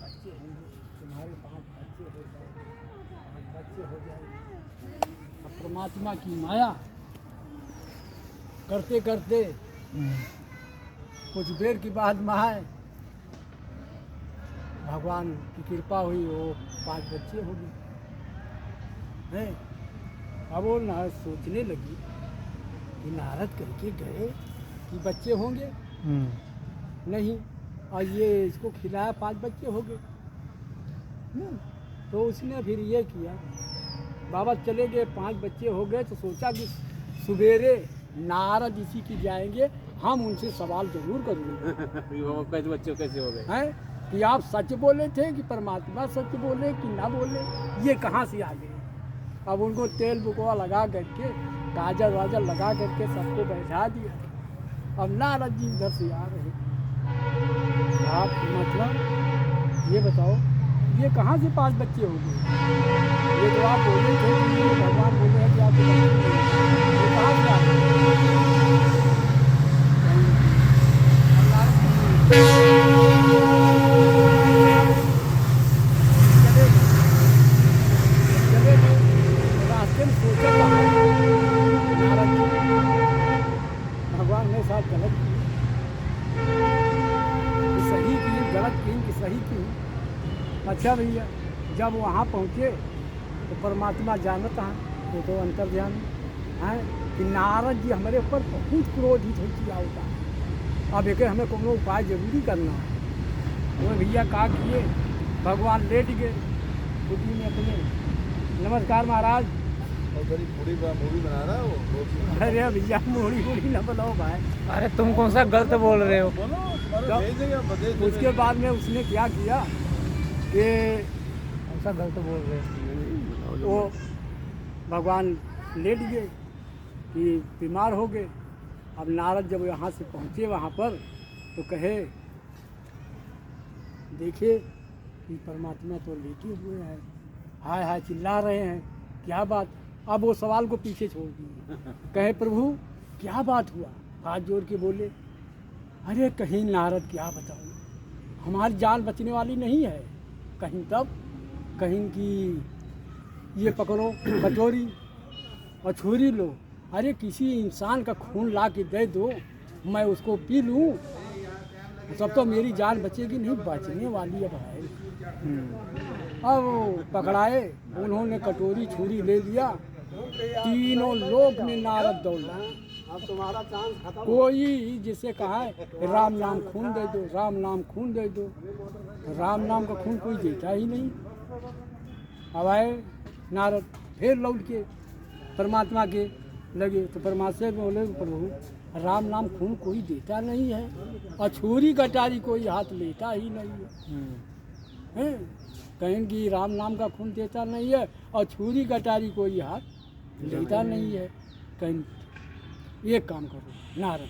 बच्चे होंगे, तुम्हारे 5 बच्चे हो जाएंगे, 5 बच्चे हो जाएंगे। अब परमात्मा की माया करते करते कुछ देर के बाद माए भगवान की कृपा हुई, वो 5 बच्चे हो गए हैं। अब वो सोचने लगी कि नारद कह के गए कि बच्चे होंगे नहीं, और ये इसको खिलाया 5 बच्चे हो गए। तो उसने फिर ये किया, बाबा चले गए 5 बच्चे हो गए, तो सोचा कि सवेरे नारद इसी की जाएंगे, हम उनसे सवाल जरूर करेंगे। कैसे बच्चे कैसे हो गए हैं कि आप सच बोले थे कि परमात्मा सच बोले कि ना बोले, ये कहाँ से आ गए। अब उनको तेल बुकवा लगा करके, काजल वाजल लगा करके सबको बैठा दिया। अब नारद जी उधर से आ रहे। आप मतलब ये बताओ, ये कहाँ से 5 बच्चे हो गए। ये तो आप बोले थे कि भगवान बोले हैं कि आपके बच्चे नहीं हैं। ये कहाँ से आ गए। रास्ते में सोचा नारद जी भगवान ने साथ गलत की, सही की, गलत की कि सही की। अच्छा भैया, जब वहाँ पहुँचे तो परमात्मा जानता है, वो तो अंतर्ज्ञान है कि नारद जी हमारे ऊपर बहुत क्रोधित हो किया होता है। अब एक हमें कोनो उपाय जरूरी करना है। वो भैया का किए, भगवान लेट गए कुटी में अपने। नमस्कार महाराज। और बड़ी मूवी बना रहा है वो। अरे भैया मूड़ी मूड़ी न बनाओ भाई। अरे तुम कौन सा गलत बोल रहे हो। उसके बाद में उसने क्या किया कि कौन सा गलत बोल रहे हो। वो भगवान लेट गए कि बीमार हो गए। अब नारद जब यहाँ से पहुँचे वहाँ पर तो कहे देखिए कि परमात्मा तो लेटे हुए हैं, हाय हाय चिल्ला रहे हैं, क्या बात। अब वो सवाल को पीछे छोड़ दिए। कहे प्रभु क्या बात हुआ। हाथ जोड़ के बोले अरे कहीं नारद क्या बताऊँ, हमारी जान बचने वाली नहीं है। कहीं तब कहीं की ये पकड़ो कटोरी और छुरी लो, अरे किसी इंसान का खून ला के दे दो, मैं उसको पी लूँ, तब तो मेरी जान बचेगी नहीं, बचने वाली अब है। अब पकड़ाए, उन्होंने कटोरी छुरी ले लिया, तीनों लोग में नारद दौड़ा। अब तुम्हारा चांस खत्म। कोई जिसे कहा है राम नाम खून दे दो, राम नाम खून दे दो, राम नाम का खून कोई देता ही नहीं। अब आए नारद फिर लौट के परमात्मा के लगे, तो परमात्मा बोले प्रभु राम नाम खून कोई देता नहीं है, और छुरी कटारी कोई हाथ लेता ही नहीं है। कहें कि राम नाम का खून देता नहीं है और छुरी कटारी कोई हाथ लेता नहीं है। कहें एक काम करो नारद,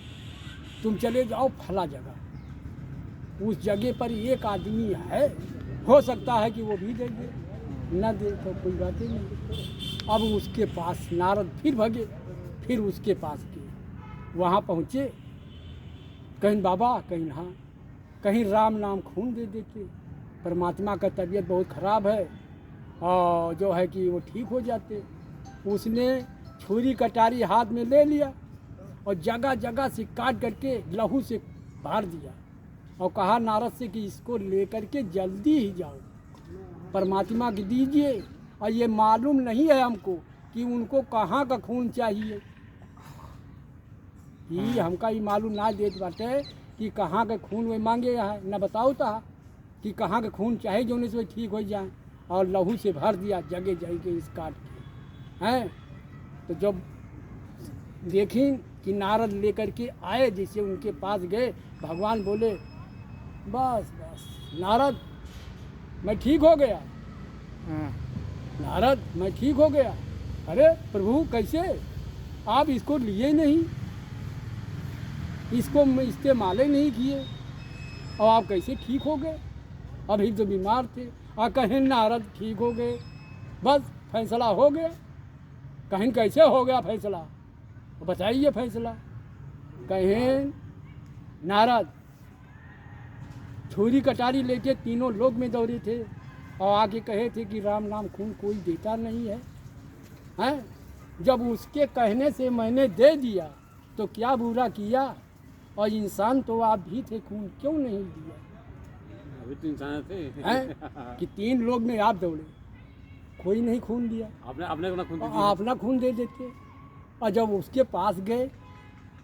तुम चले जाओ फला जगह, उस जगह पर एक आदमी है, हो सकता है कि वो भी दे दे, न दे तो कोई बात ही नहीं। अब उसके पास नारद फिर भगे, फिर उसके पास गए, वहाँ पहुँचे। कहीं बाबा कहीं हाँ, कहीं राम नाम खून दे देते, परमात्मा का तबीयत बहुत ख़राब है और जो है कि वो ठीक हो जाते। उसने छुरी कटारी हाथ में ले लिया और जगह जगह से काट करके लहू से भर दिया और कहा नारद से कि इसको लेकर के जल्दी ही जाओ, परमात्मा को दीजिए, और ये मालूम नहीं है हमको कि उनको कहाँ का खून चाहिए। ये हमका ये मालूम ना देत बाटे कि कहाँ का खून वे मांगे है, न बताओ था कि कहाँ का खून चाहे जो से ठीक हो जाए, और लहू से भर दिया जगह जगह इस काट के हैं। तो जब देखें कि नारद लेकर के आए, जैसे उनके पास गए, भगवान बोले बस बस नारद मैं ठीक हो गया, नारद मैं ठीक हो गया। अरे प्रभु कैसे, आप इसको लिए नहीं, इसको इस्तेमाल ही नहीं किए, और आप कैसे ठीक हो गए। अभी तो बीमार थे और कहें नारद ठीक हो गए, बस फैसला हो गया। कहें कैसे हो गया फैसला, बताइए फैसला। कहें नारद छुरी कटारी लेके तीनों लोग में दौड़े थे और आगे कहे थे कि राम नाम खून कोई देता नहीं है, हैं? जब उसके कहने से मैंने दे दिया तो क्या बुरा किया, और इंसान तो आप भी थे, खून क्यों नहीं दिया? अभी तो इंसान थे। हैं? कि 3 लोग में आप दौड़े, कोई नहीं खून दिया, आपने आपने अपना खून और दिया। अपना खून दे देते। और जब उसके पास गए,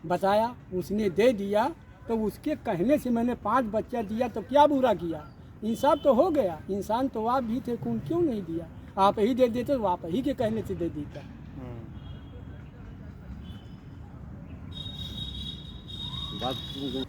बताया, उसने दे दिया, तो उसके कहने से मैंने 5 बच्चा दिया तो क्या बुरा किया? इंसाफ तो हो गया, इंसान तो आप भी थे, खून क्यों नहीं दिया? आप ही दे देते तो आप ही के कहने से दे देता। बात